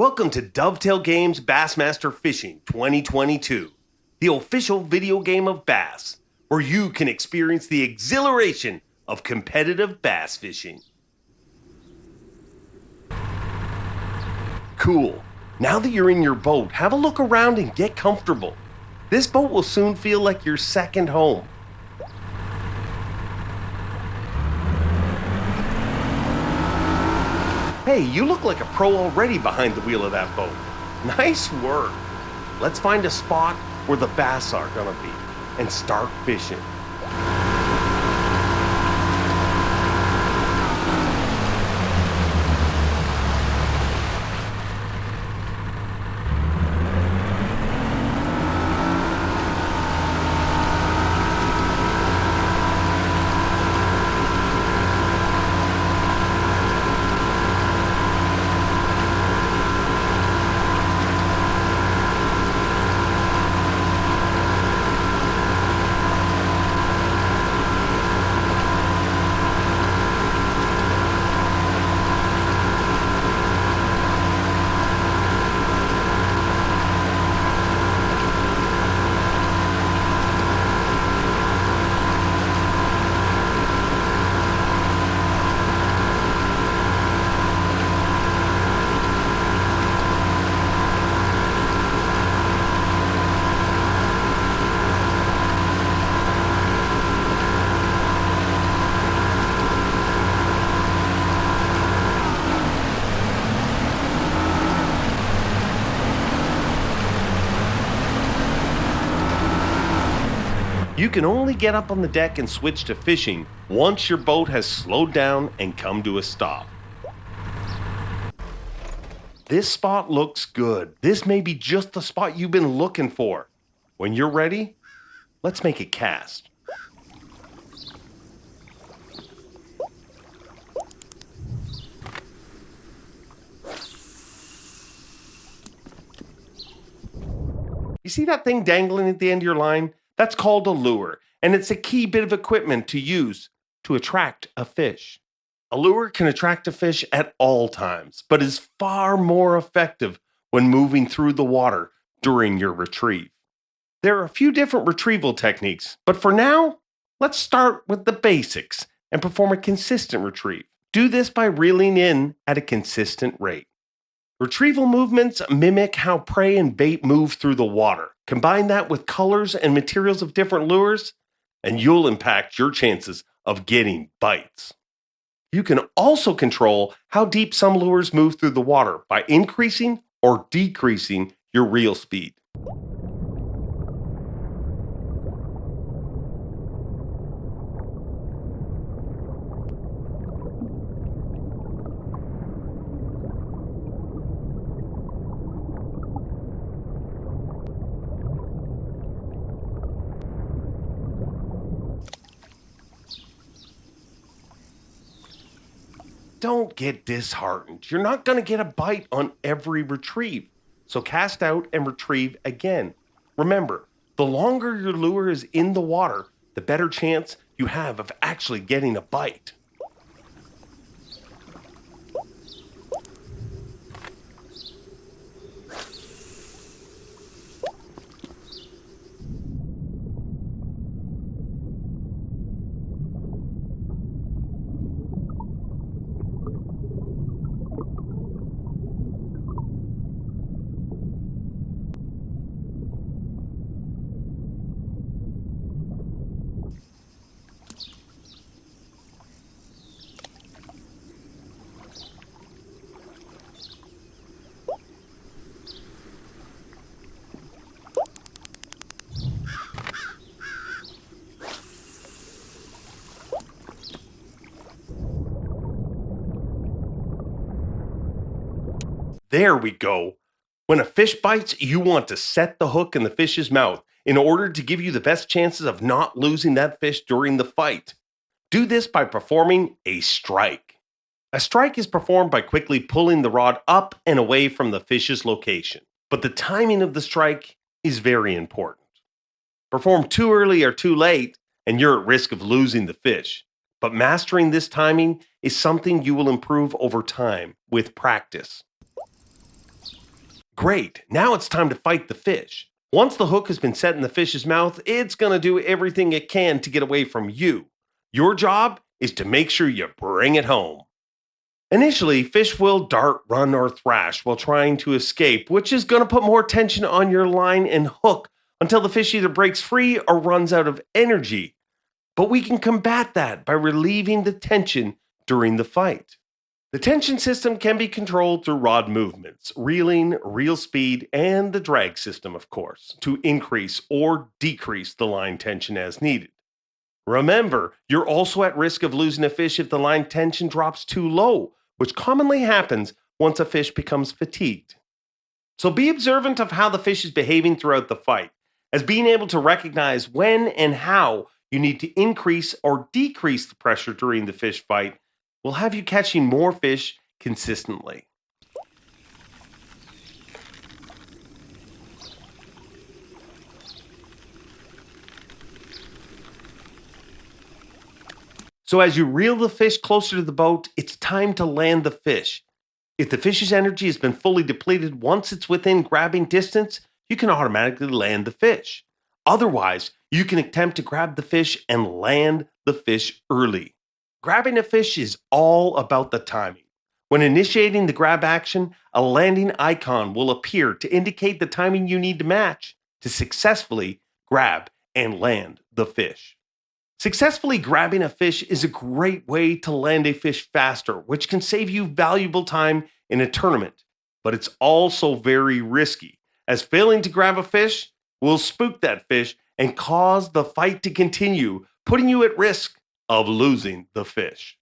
Welcome to Dovetail Games Bassmaster Fishing 2022, the official video game of bass, where you can experience the exhilaration of competitive bass fishing. Cool. Now that you're in your boat, have a look around and get comfortable. This boat will soon feel like your second home. Hey, you look like a pro already behind the wheel of that boat. Nice work. Let's find a spot where the bass are gonna be and start fishing. You can only get up on the deck and switch to fishing once your boat has slowed down and come to a stop. This spot looks good. This may be just the spot you've been looking for. When you're ready, let's make a cast. You see that thing dangling at the end of your line? That's called a lure, and it's a key bit of equipment to use to attract a fish. A lure can attract a fish at all times, but is far more effective when moving through the water during your retrieve. There are a few different retrieval techniques, but for now, let's start with the basics and perform a consistent retrieve. Do this by reeling in at a consistent rate. Retrieval movements mimic how prey and bait move through the water. Combine that with colors and materials of different lures, and you'll impact your chances of getting bites. You can also control how deep some lures move through the water by increasing or decreasing your reel speed. Don't get disheartened. You're not going to get a bite on every retrieve. So cast out and retrieve again. Remember, the longer your lure is in the water, the better chance you have of actually getting a bite. There we go. When a fish bites, you want to set the hook in the fish's mouth in order to give you the best chances of not losing that fish during the fight. Do this by performing a strike. A strike is performed by quickly pulling the rod up and away from the fish's location, but the timing of the strike is very important. Perform too early or too late, and you're at risk of losing the fish. But mastering this timing is something you will improve over time with practice. Great, now it's time to fight the fish. Once the hook has been set in the fish's mouth, it's going to do everything it can to get away from you. Your job is to make sure you bring it home. Initially, fish will dart, run, or thrash while trying to escape, which is going to put more tension on your line and hook until the fish either breaks free or runs out of energy. But we can combat that by relieving the tension during the fight. The tension system can be controlled through rod movements, reeling, reel speed, and the drag system, of course, to increase or decrease the line tension as needed. Remember, you're also at risk of losing a fish if the line tension drops too low, which commonly happens once a fish becomes fatigued. So be observant of how the fish is behaving throughout the fight, as being able to recognize when and how you need to increase or decrease the pressure during the fish fight will have you catching more fish consistently. So as you reel the fish closer to the boat, it's time to land the fish. If the fish's energy has been fully depleted once it's within grabbing distance, you can automatically land the fish. Otherwise, you can attempt to grab the fish and land the fish early. Grabbing a fish is all about the timing. When initiating the grab action, a landing icon will appear to indicate the timing you need to match to successfully grab and land the fish. Successfully grabbing a fish is a great way to land a fish faster, which can save you valuable time in a tournament. But it's also very risky, as failing to grab a fish will spook that fish and cause the fight to continue, putting you at risk of losing the fish.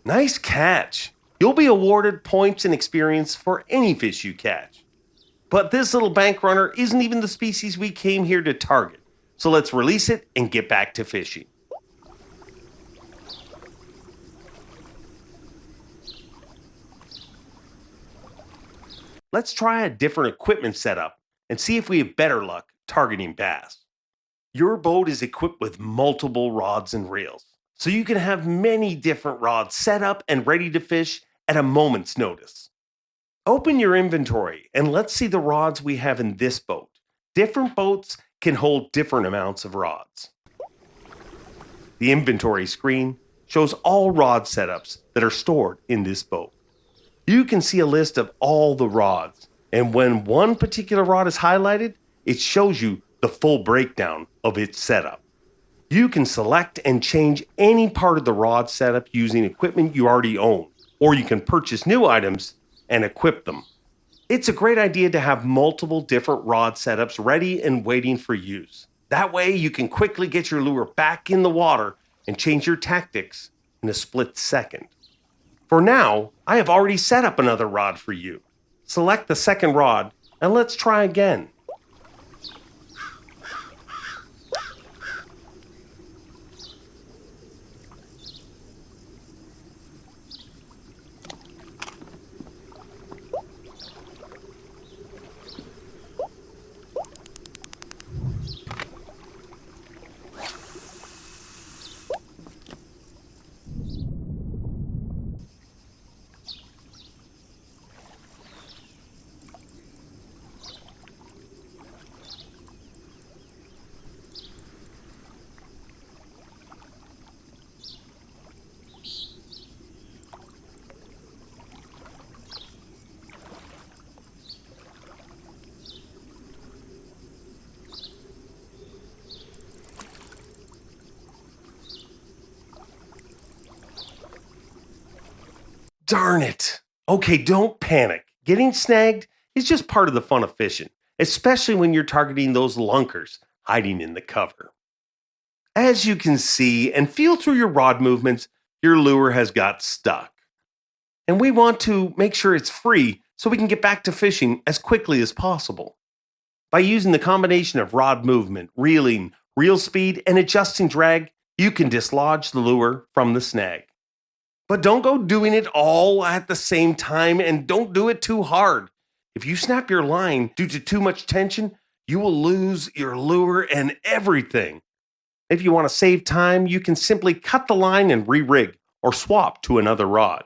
Nice catch! You'll be awarded points and experience for any fish you catch. But this little bank runner isn't even the species we came here to target, so let's release it and get back to fishing. Let's try a different equipment setup and see if we have better luck targeting bass. Your boat is equipped with multiple rods and reels, so you can have many different rods set up and ready to fish at a moment's notice. Open your inventory and let's see the rods we have in this boat. Different boats can hold different amounts of rods. The inventory screen shows all rod setups that are stored in this boat. You can see a list of all the rods, and when one particular rod is highlighted, it shows you the full breakdown of its setup. You can select and change any part of the rod setup using equipment you already own, or you can purchase new items and equip them. It's a great idea to have multiple different rod setups ready and waiting for use. That way you can quickly get your lure back in the water and change your tactics in a split second. For now, I have already set up another rod for you. Select the second rod and let's try again. Darn it. Okay, don't panic. Getting snagged is just part of the fun of fishing, especially when you're targeting those lunkers hiding in the cover. As you can see and feel through your rod movements, your lure has got stuck. And we want to make sure it's free so we can get back to fishing as quickly as possible. By using the combination of rod movement, reeling, reel speed, and adjusting drag, you can dislodge the lure from the snag. But don't go doing it all at the same time and don't do it too hard. If you snap your line due to too much tension, you will lose your lure and everything. If you want to save time, you can simply cut the line and re-rig or swap to another rod.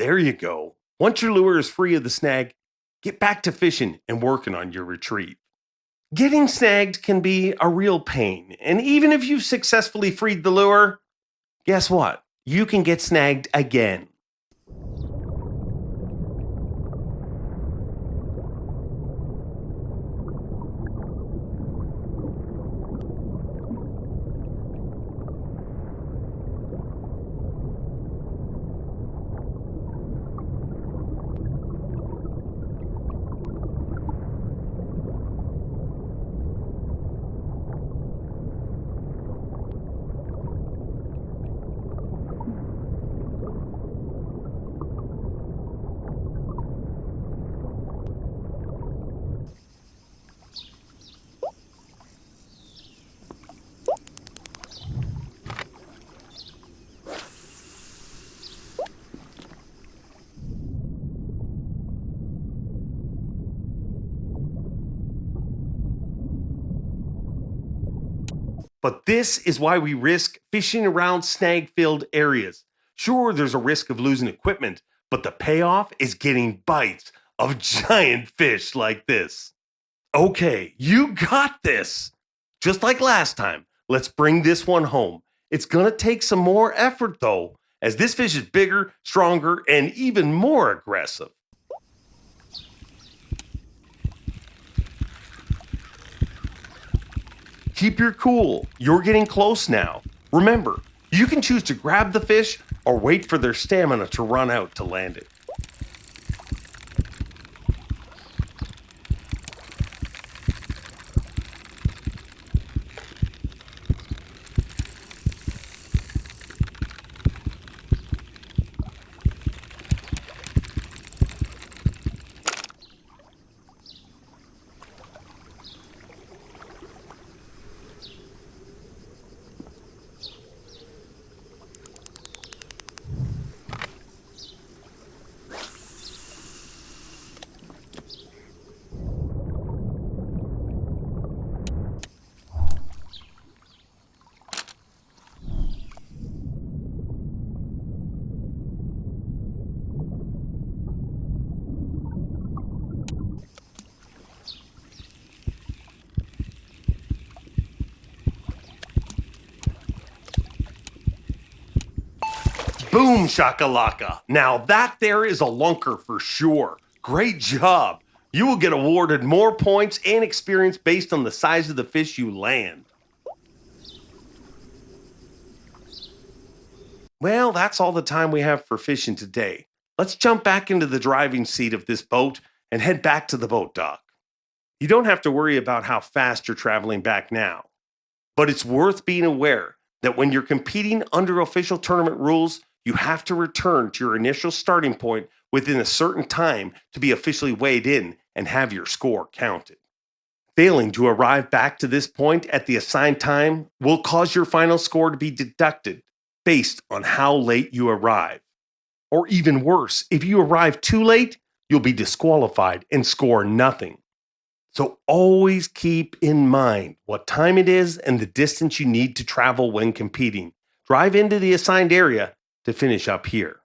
There you go. Once your lure is free of the snag, get back to fishing and working on your retrieve. Getting snagged can be a real pain, and even if you've successfully freed the lure, guess what? You can get snagged again. But this is why we risk fishing around snag-filled areas. Sure, there's a risk of losing equipment, but the payoff is getting bites of giant fish like this. Okay, you got this. Just like last time, let's bring this one home. It's gonna take some more effort though, as this fish is bigger, stronger, and even more aggressive. Keep your cool. You're getting close now. Remember, you can choose to grab the fish or wait for their stamina to run out to land it. Boom shakalaka. Now that there is a lunker for sure. Great job. You will get awarded more points and experience based on the size of the fish you land. Well, that's all the time we have for fishing today. Let's jump back into the driving seat of this boat and head back to the boat dock. You don't have to worry about how fast you're traveling back now, but it's worth being aware that when you're competing under official tournament rules, you have to return to your initial starting point within a certain time to be officially weighed in and have your score counted. Failing to arrive back to this point at the assigned time will cause your final score to be deducted based on how late you arrive. Or even worse, if you arrive too late, you'll be disqualified and score nothing. So always keep in mind what time it is and the distance you need to travel when competing. Drive into the assigned area to finish up here.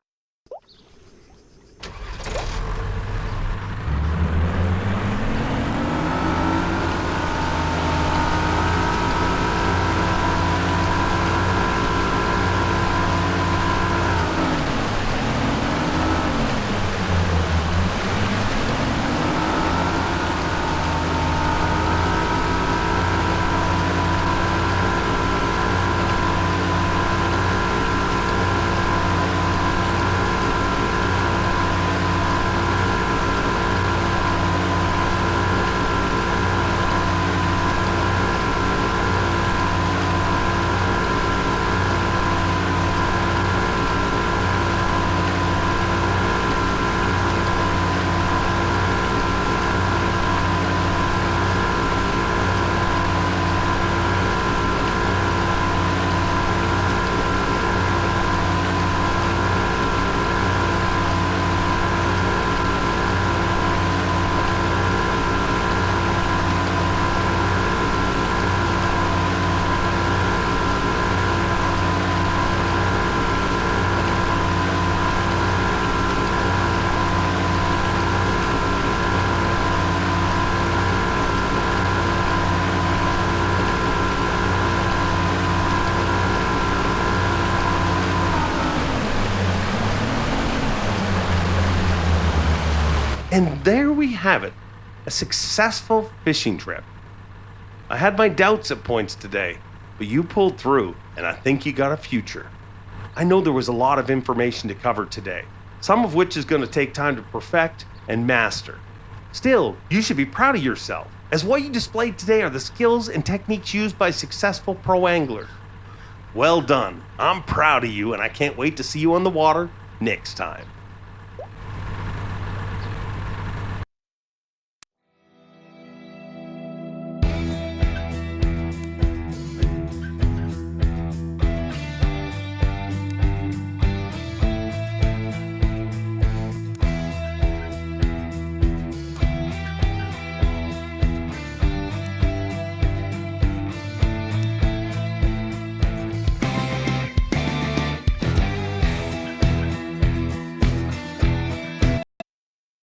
And there we have it, a successful fishing trip. I had my doubts at points today, but you pulled through, and I think you got a future. I know there was a lot of information to cover today, some of which is going to take time to perfect and master. Still, you should be proud of yourself, as what you displayed today are the skills and techniques used by successful pro anglers. Well done. I'm proud of you, and I can't wait to see you on the water next time.